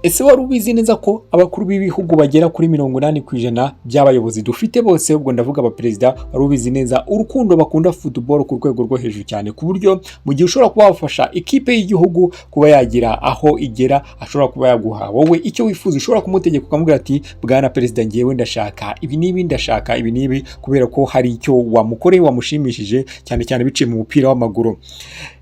Ese wari ubizi neza ko abakuru b'ibihugu bagera kuri 80% by'abayobozi dufite bose, ubwo ndavuga abaperezida, wari ubizi neza urukundo bakunda football ku rwego rwo hejuru cyane, ku buryo mu gihe ushobora kuba wafasha ikipe y'igihugu kuba yagira aho igera, ashobora kuba yaguha wowe icyo wifuza, ushobora kumutegeka ukamubwira ati bwana perezida ngiyewe ndashaka ibi nibi, ndashaka ibi nibi, kubera ko hari icyo wamukoreye wamushimishije, cyane cyane biciye mu mupira w'amaguru.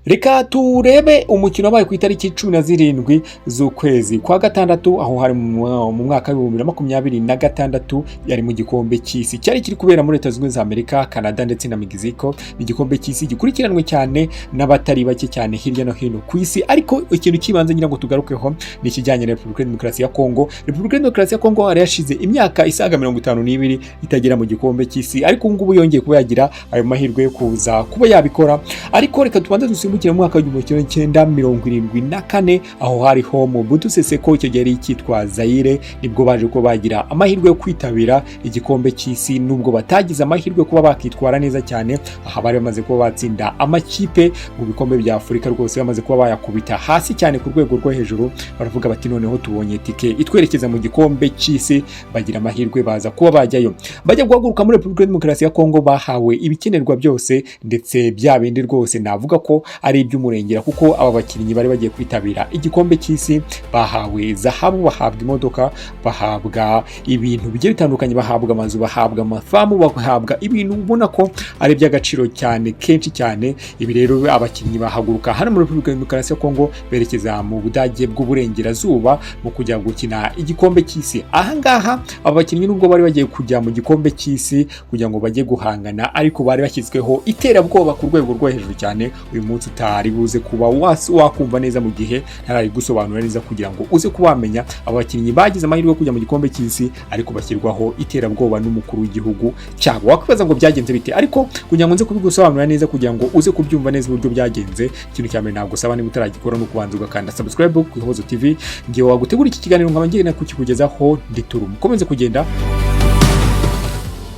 Reka turebe umukino wabaye ku itariki 17 z'ukwezi kwa gatandatu, aho hari mu mwaka wa 2026, yari mu gikombe cy'isi cyari kiri kubera muri Leta Zunze Ubumwe za Amerika, Canada ndetse na Mexico. Igikombe cy'isi gikurikiranwe cyane n'abatari bake cyane hirya no hino ku isi, ariko ikintu kibanze ngira ngo tugarukeho ni ikijyanye na Repubulika Demokarasi ya Kongo. Repubulika Demokarasi ya Kongo hari yashize imyaka isaga 52 itagera mu gikombe cy'isi, ariko ngubu yongeye kuba yagira ayo mahirwe yo kuza kuba yabikora. Ariko reka tubanze dusimbukire mu mwaka wa 1974, aho hariho Mobutu Sese Seko, icyo gihe yari cyitwa Zaire, nibwo baje ko bagira amahirwe yo kwitabira igikombe cy'isi, nubwo batagize amahirwe kuba bakitwara neza cyane. Aha bari bamaze kuba batsinda amakipe mu bikombe bya Afurika, rwose bamaze kuba bayakubita hasi cyane ku rwego rwo hejuru. Baravuga bati noneho tubonye tike itwerekeza mu gikombe cy'isi, bagira amahirwe baza kuba bajyayo. Bajya guhaguruka muri Repubulika Demokarasi ya Kongo, bahawe ibikenerwa byose, ndetse bya bindi rwose navuga ko ari iby'umurengera, kuko aba bakinnyi bari bagiye kwitabira igikombe cy'isi bahawe zahabu, bahabwa imodoka, bahabwa ibintu bigiye bitandukanye, bahabwa amazu, bahabwa amafamu, bahabwa ibintu ubona ko ari by'agaciro cyane kenshi cyane. Ibi rero abakinnyi bahaguruka hano muri Repubulika Demokarasi ya Kongo berekeza mu Budage bw'uburengerazuba mu kujya gukina igikombe cy'isi. Aha ngaha aba bakinnyi nubwo bari bagiye kujya mu gikombe cy'isi kugira ngo bajye guhangana, ariko bari bashyizweho iterabwoba ku rwego rwo hejuru cyane. Uyu munsi utari buze kuba wakumva neza mu gihe ntari gusobanura neza, kugira ngo uze kubamenya aba bakinnyi bagize amahirwe yo kujya mu gikombe cy'isi, ariko bashyirwaho iterabwoba n'umukuru w'igihugu cyabo. Wakwibaza ngo byagenze bite, ariko kugira ngo nze kubigusobanura neza, kugira ngo uze kubyumva neza uburyo byagenze, ikintu cya mbere ntabwo usaba niba utaragikora no kubanza ugakanda subscribe ku Ihozo TV, ngiye wagutegura iki kiganiro nkaba ngiye kukikugezaho ndituru. Mukomeze kugenda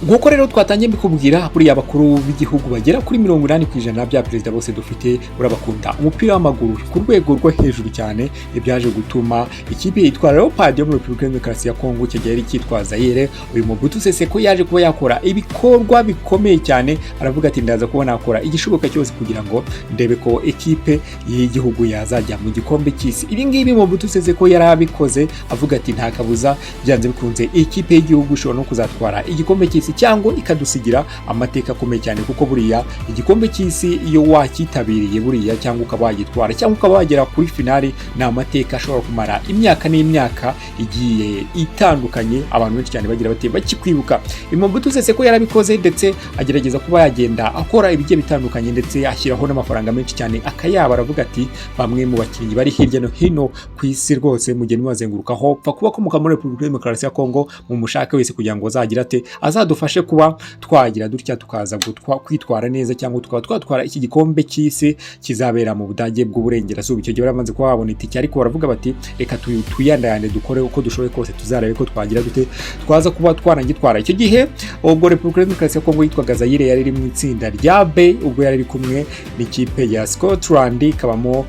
Nguko rero twatangiye mbikubwira, buriya abakuru b'igihugu bagera kuri 80% bya perezida bose dufite urabakunda umupira w'amaguru ku rwego rwo hejuru cyane. Ibyaje gutuma ikipe yitwa Leopard yo muri Repubulika Demokarasi ya Kongo, icyo gihe yari cyitwa Zaire, uyu Mobutu Sese Seko yaje kuba yakora ibikorwa bikomeye cyane. Aravuga ati ndaza kuba nakora igishoboka cyose kugira ngo ndebe ko ekipe y'igihugu yazajya mu gikombe cy'isi. Ibi ngibi Mobutu Sese Seko yarabikoze, avuga ati nta kabuza byanze bikunze ikipe y'igihugu ishobora no kuzatwara igikombe cy'isi cyangwa ikadusigira amateka akomeye cyane, kuko buriya igikombe cy'isi iyo wakitabiriye buriya cyangwa ukaba wagitwara cyangwa ukaba wagera kuri finali, ni amateka ashobora kumara imyaka n'imyaka igiye itandukanye, abantu benshi cyane bagira bati bakikwibuka. Mobutu Sese Seko yarabikoze, ndetse agerageza kuba yagenda akora ibigiye bitandukanye, ndetse ashyiraho n'amafaranga menshi cyane akayaba. Aravuga ati bamwe mu bakinnyi bari hirya no hino ku isi rwose mugeni mubazengurukaho, pfa kuba komuka muri Repubulika Demokarasi ya Kongo, mu mushaka wese kugira ngo azagira ate azadufashe kuba twagira dutya tukaza kwitwara neza, cyangwa tukaba twatwara iki gikombe cy'isi kizabera mu Budage bw'uburengerazuba. Icyo gihe baramaze kuba babona itike, ariko baravuga bati reka tuyandayande dukore uko dushoboye kose, tuzarebe ko twagira dute twaza kuba twanagitwara. Icyo gihe ubwo Repubulika Demokarasi ya Kongo yitwaga Zaire yari iri mu itsinda rya B, ubwo yari iri kumwe n'ikipe ya Scotland, ikabamo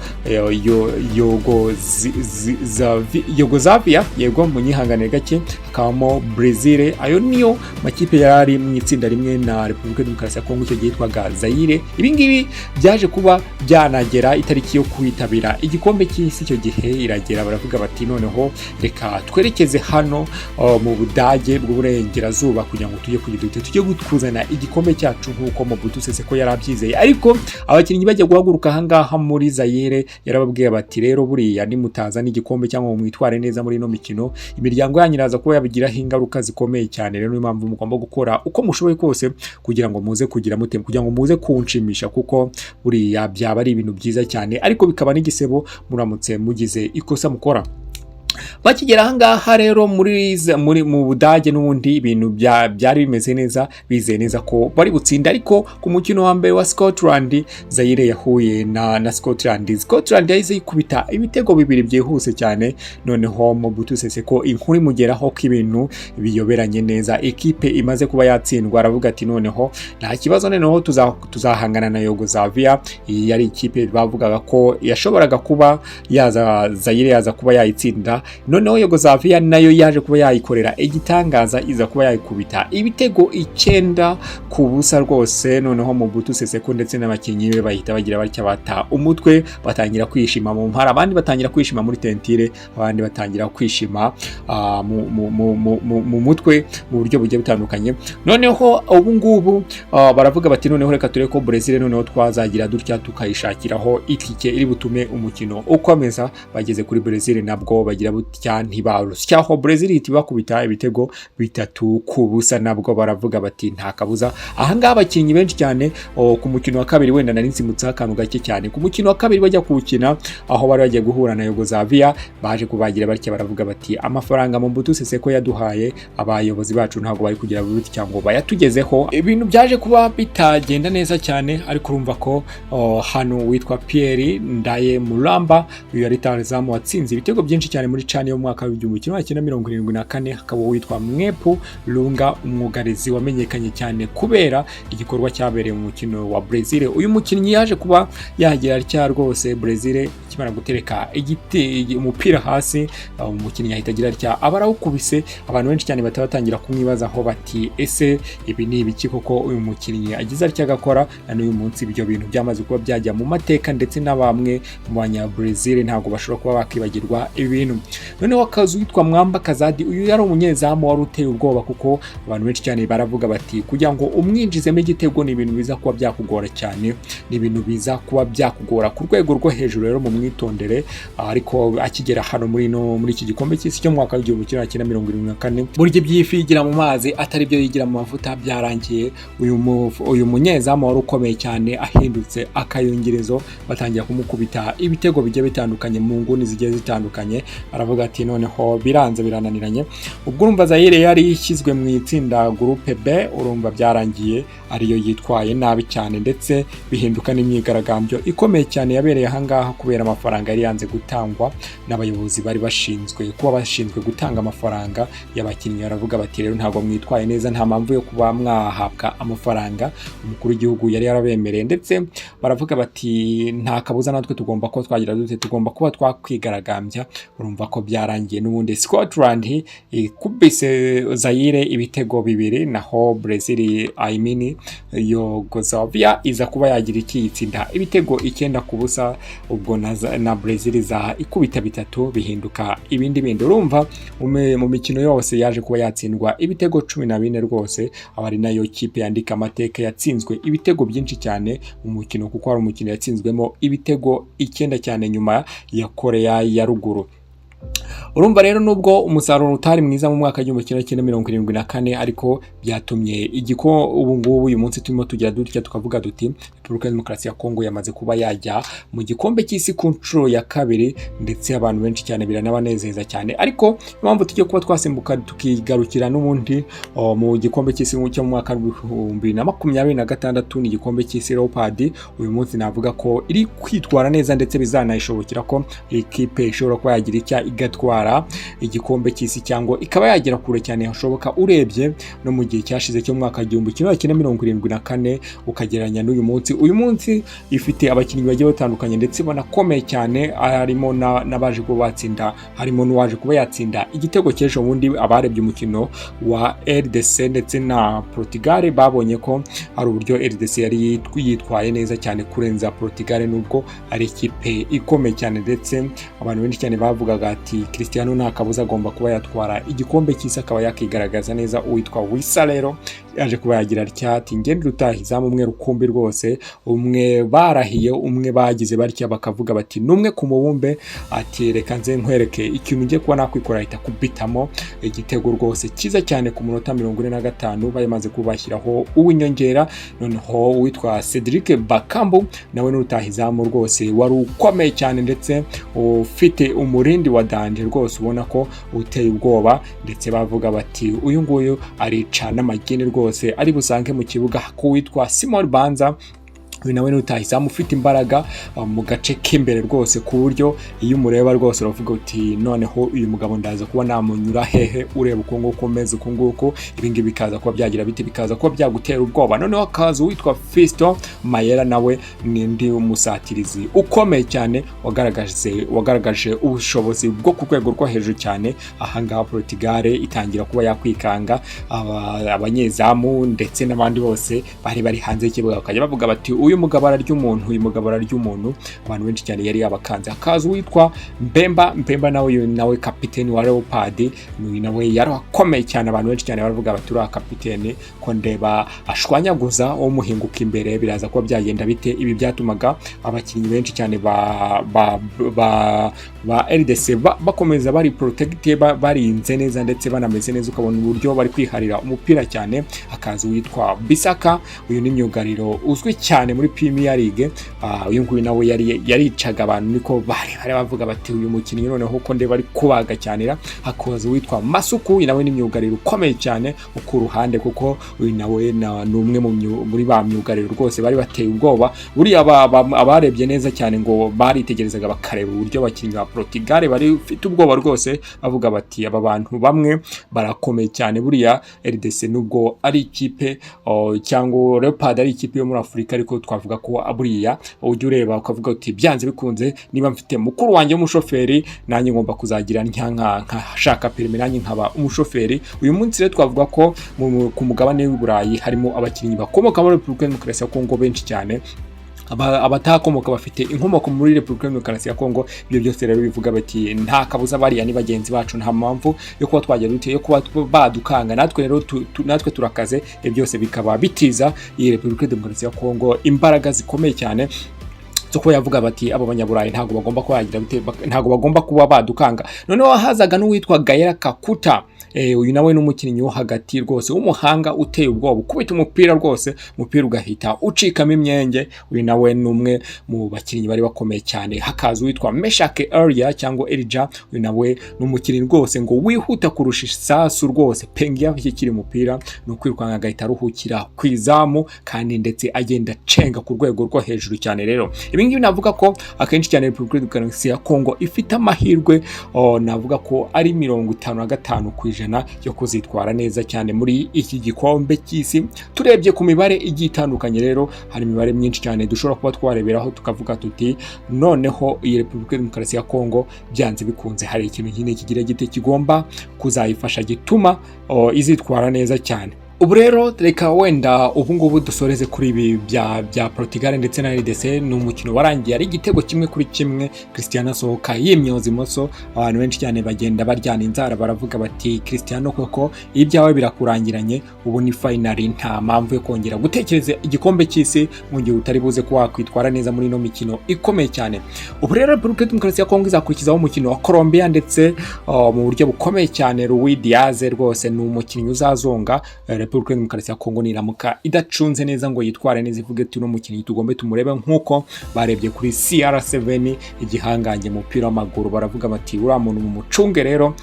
Yugoslavia, yego munyihangane gake, hakabamo Brazil. Ayo niyo makipe yari mu itsinda rimwe na Repubulika Demokarasi ya Kongo, icyo gihe yitwaga Zaire. Ibi ngibi byaje kuba byanagera itariki yo kwitabira igikombe cy'isi, icyo gihe iragera. Baravuga bati noneho reka twerekeze hano mu Budage bw'uburengerazuba kugira ngo tujye kuzana igikombe cyacu nk'uko Mobutu Sese Seko yarabyizeye. Ariko abakinnyi bajya guhaguruka ahangaha muri Zaire, yarababwiye bati rero buriya nimutaza n'igikombe cyangwa mwitware neza muri ino mikino, imiryango yanyu iraza kuba yabigiraho ingaruka zikomeye cyane. Rero niyo mpamvu mugomba gukora uko mushoboye kose kugira ngo muze kugira mutembe, kugira ngo muze kunshimisha, kuko buriya byaba ari ibintu byiza cyane, ariko bikaba n'igisebo muramutse mugize ikosa mukora. Bakigera ahangaha rero mu Budage, n'ubundi ibintu byari bimeze neza, bizeye neza ko bari gutsinda. Ariko ku mukino wa mbere wa Scotland, Zaire yahuye na Scotland yahise yikubita ibitego bibiri byihuse cyane. Noneho Mobutu Sese Seko inkuru imugeraho ko ibintu biyoberanye neza, ekipe imaze kuba yatsindwa. Aravuga ati noneho nta kibazo, noneho tuzahangana na Yugoslavia. Iyi yari ikipe bavugaga ko yashoboraga kuba Zaire yaza kuba yayitsinda, noneho Yugoslavia nayo yaje kuba yayikorera igitangaza iza kuba yayikubita ibitego 9 ku busa rwose. Noneho Mobutu Sese Seko ndetse n'abakinnyi be bahita bagira batya bata umutwe, batangira kwishima mu mpara, abandi batangira kwishima muri tentire, abandi batangira kwishima mu mutwe mu buryo bugiye butandukanye. Noneho ubu ngubu baravuga bati noneho reka tureko ko Brazil noneho twazagira dutya tukayishakiraho itike iri butume umukino ukomeza. Bageze kuri Brazil nabwo bagira butya ntibarusyaho, Brazil ihita bakubita ibitego 3 ku busa, nabwo baravuga bati nta kabuza. Aha ngaha abakinnyi benshi cyane ku mukino wa kabiri wenda nari nsimutse akantu gake cyane, ku mukino wa kabiri bajya kuwukina aho bari bagiye guhura na Yugoslavia, baje kubagira batya baravuga bati amafaranga Mobutu Sese Seko yaduhaye abayobozi bacu ntabwo bari kugira buruti cyangwa bayatugezeho. Ibintu byaje kuba bitagenda neza cyane, ariko urumva ko hano witwa Pierre Ndaye Mulamba uyu yari rutahizamu watsinze ibitego byinshi cyane muri CHAN yo mu mwaka wa 1974. Hakaba witwa Mwepu Lunga umwugarizi wamenyekanye cyane kubera igikorwa cyabereye mu mukino wa Brazil. Uyu mukinnyi yaje kuba yagira cya rwose Brazil kimara gutereka umupira hasi, umukinnyi yahita agira cya abarawukubise. Abantu benshi cyane batatangira kumwibazaho bati ese ibi ni ibiki koko uyu mukinnyi agize atya gakora. Na n'uyu munsi ibyo bintu byamaze kuba byajya mu mateka, ndetse n'abamwe mu banya Brazil ntabwo bashobora kuba bakibagirwa ibintu. Noneho akazu witwa Mwamba Kazadi, uyu yari umunyezamu wari uteye ubwoba, kuko abantu benshi cyane baravuga bati kugira ngo umwinjizemo igitego ni ibintu biza kuba byakugora cyane, ni ibintu biza kuba byakugora ku rwego rwo hejuru. Rero mu mwitondere, ariko akigera hano muri iki gikombe cy'isi cyo mu mwaka wa 1974, burya by'ifi yigira mu mazi atari byo yigira mu mavuta byarangiye. Uyu munyezamu wari ukomeye cyane ahindutse akayungerezo, batangira kumukubita ibitego bigiye bitandukanye mu nguni zigiye zitandukanye. Aravuga ati noneho biranze birananiranye. Ubwo urumva Zaire yari ishyizwe mu itsinda groupe B, urumva byarangiye ariyo yitwaye nabi cyane, ndetse bihinduka n'imyigaragambyo ikomeye cyane yabereye ahangaha kubera amafaranga yari yanze gutangwa n'abayobozi bari bashinzwe gutanga amafaranga y'abakinnyi. Baravuga bati rero ntabwo mwitwaye neza, nta mpamvu yo kuba mwahabwa amafaranga. Umukuru w'igihugu yari yarabemereye, ndetse baravuga bati nta kabuza natwe tugomba ko twagira dute, tugomba kuba twakwigaragambya. Urumva ko byarangiye n'ubundi Scotland ikubise Zaire ibitego 2, naho Brazil Yugoslavia iza kuba yagira ikiyitsinda ibitego 9 ku busa. Ubwo na Brazil za ikubita 3 bihinduka ibindi bindi. Urumva mu mikino yose yaje kuba yatsindwa ibitego 14 rwose, abari nayo kipe yandika amateka yatsinzwe ibitego byinshi cyane mu mukino, kuko ari umukino yatsinzwemo ibitego 9 cyane nyuma ya Korea ya ruguru. Urumva rero nubwo umusaruro utari mwiza mu mwaka wa 1974, ariko byatumye ubu ngubu uyu munsi turimo tugira dutya tukavuga duti Repubulika ya Demokarasi ya Kongo yamaze kuba yajya mu gikombe cy'isi ku nshuro ya kabiri, ndetse abantu benshi cyane biranabanezeza cyane. Ariko impamvu tujye kuba twasimbuka tukigarukira n'ubundi mu gikombe cy'isi cyo mu mwaka wa 2026 ni igikombe cy'isi Leopard. Uyu munsi navuga ko iri kwitwara neza, ndetse bizanayishobokera ko ikipe ishobora kuba yagira icya igatwara igikombe cy'isi, cyangwa ikaba yagira kure cyane hashoboka urebye no mu gihe cyashize cyo mu mwaka wa 1974 ukagereranya n'uyu munsi. Uyu munsi ifite abakinnyi bagiye batandukanye, ndetse banakomeye cyane, harimo n'abaje kuba batsinda, harimo n'uwaje kuba yatsinda igitego cy'ejo bundi. Abarebye umukino wa RDC ndetse na Portugal babonye ko ari uburyo RDC yari yitwaye neza cyane kurenza Portugal, nubwo ari ikipe ikomeye cyane, ndetse abantu benshi cyane bavugaga ati Cristiano nta kabuza agomba kuba yatwara igikombe cy'isi, akaba yakigaragaza neza. Uwitwa Wisa rero yaje kuba yagira ati ngende rutahizamu umwe rukumbi rwose, umwe barahiye, umwe bagize batya bakavuga bati numwe ku mubumbe, ati reka nze nkwereke ikintu ngiye kuba nakwikora, ahita kubitamo igitego rwose cyiza cyane ku munota 45 bayamaze kubashyiraho uw'inyongera. Noneho witwa Cedric Bakambu nawe n'urutahizamu rwose wari ukomeye cyane, ndetse ufite umurindi wa danje rwose, ubona ko uteye ubwoba, ndetse bavuga bati uyu nguyu arica n'amagini rwose ari busange mu kibuga. Ku witwa Simon Banza uyu nawe n'utahizamu ufite imbaraga mu gace k'imbere rwose, ku buryo iyo umureba rwose uravuga uti noneho uyu mugabo ndaza kuba namunyura hehe, ureba uko nguko umeze uko nguko, ibingibi bikaza kuba byagira biti, bikaza kuba byagutera ubwoba. Noneho akaza witwa Fiston Mayera, nawe n'indi umusatirizi ukomeye cyane wagaragaje ubushobozi bwo ku rwego rwo hejuru cyane. Ahangaha Portugal itangira kuba yakwikanga abanyezamu ndetse n'abandi bose bari hanze y'ikibuga, bakajya bavuga bati uyu mugabo ararya umuntu, uyu mugabo ararya umuntu. Abantu benshi cyane yari yabakanze. Akazi witwa Mbemba nawe kapiteni wa Leopard, nawe yari akomeye cyane. Abantu benshi cyane baravuga bati uriya kapiteni ko ndeba ashwanyaguza wo muhinguka imbere, biraza kuba byagenda bite. Ibi byatumaga abakinnyi benshi cyane ba RDC bakomeza bari protected, barinze neza ndetse banameze neza, ukabona uburyo bari kwiharira umupira cyane. Akazi witwa Bisaka, uyu ni myugariro uzwi cyane muri Premier League. Uyu nguyu nawe yaricaga abantu, niko bari bavuga bati uyu mukinnyi noneho ko ndeba ari kubaga cyanira. Hakaza witwa Masuku, uyu nawe ni myugariro ukomeye cyane ku ruhande, kuko uyu nawe ni umwe muri ba myugariro rwose bari bateye ubwoba. Buriya abarebye neza cyane ngo baritegerezaga bakareba uburyo abakinnyi ba Portugal bari ufite ubwoba rwose, bavuga bati aba bantu bamwe barakomeye cyane. Buriya RDC nubwo ari ikipe cyangwa Leopard ari ikipe yo muri Afurika, ariko twavuga ko buriya ujya ureba ukavuga uti byanze bikunze niba mfite mukuru wanjye w'umushoferi, nanjye ngomba kuzagira nkashaka perime nanjye nkaba umushoferi. Uyu munsi rero twavuga ko ku mugabane w'i Burayi harimo abakinnyi bakomoka muri Repubulika Demokarasi ya Kongo benshi cyane, abatakomoka bafite inkomoko muri Repubulika Demokarasi ya Kongo. Ibyo byose rero bivuga bati nta kabuza bariya ni bagenzi bacu, nta mpamvu yo kuba twagira dute yo kuba badukanga. Natwe rero natwe turakaze. Ibyo byose bikaba bitiza iyi Repubulika Demokarasi ya Kongo imbaraga zikomeye cyane zo kuba yavuga bati abo banyaburayi ntago bagomba kuba badukanga. Noneho hazaga n'uwitwa Gaël Kakuta, uyu nawe n'umukinnyi wo hagati rwose w'umuhanga uteye ubwoba, ukubita umupira rwose, umupira ugahita ucikamo imyenge. Uyu nawe n'umwe mu bakinnyi bari bakomeye cyane. Hakaza witwa Meshake Elia cyangwa Elija, uyu nawe n'umukinnyi rwose ngo wihuta kurusha isasu rwose, pengiya kiri umupira no kwirukanka agahita aruhukira ku izamu, kandi ndetse agenda cenga ku rwego rwo hejuru cyane. Rero ibingibi navuga ko akenshi cyane Repubulika Demokarasi ya Kongo ifite amahirwe navuga ko ari 55% yo kuzitwara neza cyane muri iki gikombe cy'isi. Turebye ku mibare igiye itandukanye, rero hari imibare myinshi cyane dushobora kuba twareberaho tukavuga tuti noneho iyi Repubulika Demokarasi ya Kongo byanze bikunze hari ikintu nyine kigira gite kigomba kuzayifasha gituma izitwara neza cyane. Ubu rero reka wenda ubu ngubu dusoreze kuri ibi bya Portugal ndetse na RDC. Ni umukino warangiye ari igitego kimwe kuri kimwe, Cristiano asohoka yimyoza imoso. Abantu benshi cyane bagenda baryana inzara, baravuga bati Cristiano koko ibyawe birakurangiranye, ubu ni finali, nta mpamvu yo kongera gutekereza igikombe cy'isi mu gihe utari buze ko wakwitwara neza muri no mikino ikomeye cyane. Ubu rero Repubulika Demokarasi ya Kongo izakurikizaho umukino wa Colombia ndetse mu buryo bukomeye cyane. Luis Diaz rwose ni umukinnyi uzazonga Repubulika Demokarasi ya Kongo niramuka idacunze neza ngo yitware neza, ivuge ati no mukinnyi tugombe tumurebe nkuko barebye kuri CR7 igihangange mu mupira w'amaguru. Baravuga bati uriya muntu mu mucunge rero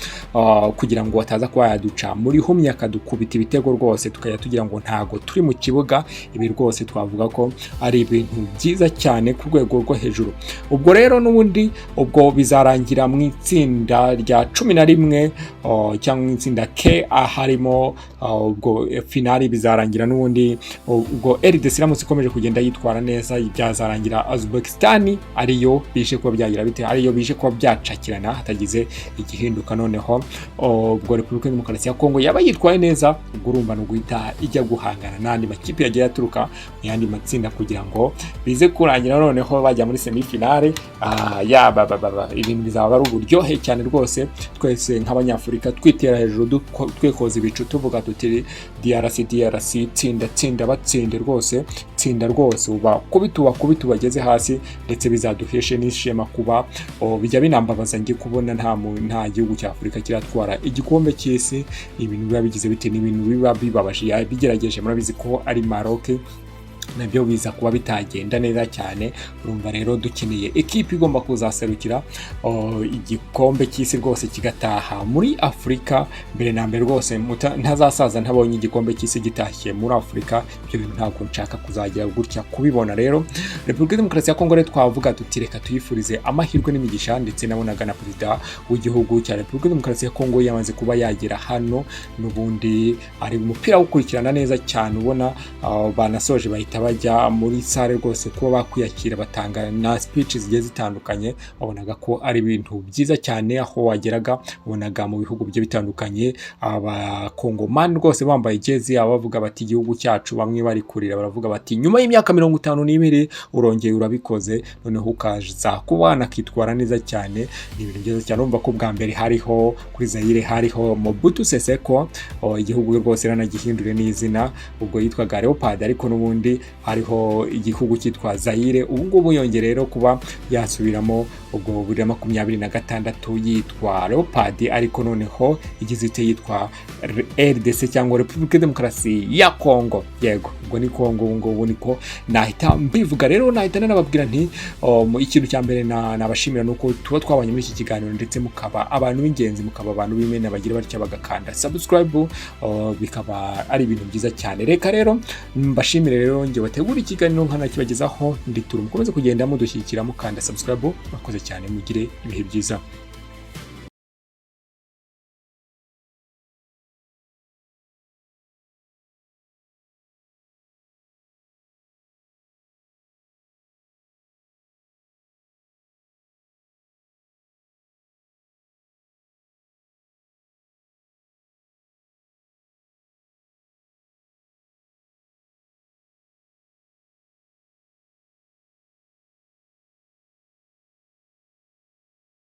kugira ngo ataza kuba yaduca muri humya akadukubita ibitego rwose tukajya tugira ngo ntago turi mu kibuga. Ibi rwose twavuga ko ari ibintu byiza cyane ku rwego rwo hejuru. Ubwo rero n'ubundi ubwo bizarangira mu itsinda rya 11 cyangwa mu itsinda K, harimo ubwo finali bizarangira n'ubundi ubwo RDC iramutse ikomeje kugenda yitwara neza, byazarangira Uzbekistan ariyo bije kuba byagira bite, ariyo bije kuba byacakirana hatagize igihinduka. Noneho ubwo Repubulika Demokarasi ya Kongo yaba yitwaye neza, ubwo urumva no guhita ijya guhangana n'andi makipe yagiye aturuka mu yandi matsinda kugira ngo bize kurangira noneho bajya muri semifinale. Ibintu bizaba ari uburyohe cyane rwose, twese nk'abanyafurika twitera hejuru twekoza ibicu tuvuga tuti DRC tsinda batsinde rwose, tsinda rwose kubita bageze hasi, ndetse bizaduheshe n'ishema kuba bijya binambabaza ngiye kubona nta gihugu cya Afurika kiratwara igikombe cy'isi. Ibintu biba bigize bite, n'ibintu biba bibabaje bigerageje. Murabizi ko ari Maroc nabyo biza kuba bitagenda neza cyane. Urumva rero dukeneye ekipe igomba kuzaserukira igikombe cy'isi rwose kigataha muri Afurika mbere na mbere rwose. Ntazasaza ntabonye igikombe cy'isi gitashye muri Afurika. Ibyo bintu ntabwo nshaka kuzagira gutya kubibona. Rero Repubulika Demokarasi ya Kongo rero twavuga tuti reka tuyifurize amahirwe n'imigisha, ndetse nabonaga na perezida w'igihugu cya Repubulika Demokarasi ya Kongo yamaze kuba yagera hano, n'ubundi ari umupira ukurikirana neza cyane. Ubona banasoje bahita bajya muri sale rwose kuba bakwiyakira, batanga na speech zigiye zitandukanye. Wabonaga ko ari ibintu byiza cyane, aho wageraga ubonaga mu bihugu bye bitandukanye abakongomani rwose bambaye jezi, abavuga bati igihugu cyacu, bamwe bari kurira baravuga bati nyuma y'imyaka 52 urongeye urabikoze, noneho ukaza kubana kitwara neza cyane. Ni ibintu byiza cyane. Urumva ko bwa mbere hariho kuri Zaire hariho Mobutu Sese Seko, igihugu rwose ranagihindure n'izina, ubwo yitwaga Leopard, ariko n'ubundi hariho igihugu cyitwa Zaire. Ubu ngubu yongere rero kuba yasubiramo ubwo 2026 yitwa Leopard, ariko noneho igizite yitwa RDC cyangwa Repubulika Demokarasi ya Kongo. Yego, ubwo ni Kongo ubu niko nahita mbivuga. Rero nahita nanababwira nti ikintu cya mbere nabashimira nuko tuba twabanye muri iki kiganiro, ndetse mukaba abantu b'ingenzi, mukaba abantu b'imena bagira batya bagakanda subscribe, bikaba ari ibintu byiza cyane. Reka rero mbashimire rero nge bategura ikiganiro nkanakibagezaho, nditura mukomeze kugenda mudushyigikira mukanda subscribe. Murakoze cyane, mugire ibihe byiza.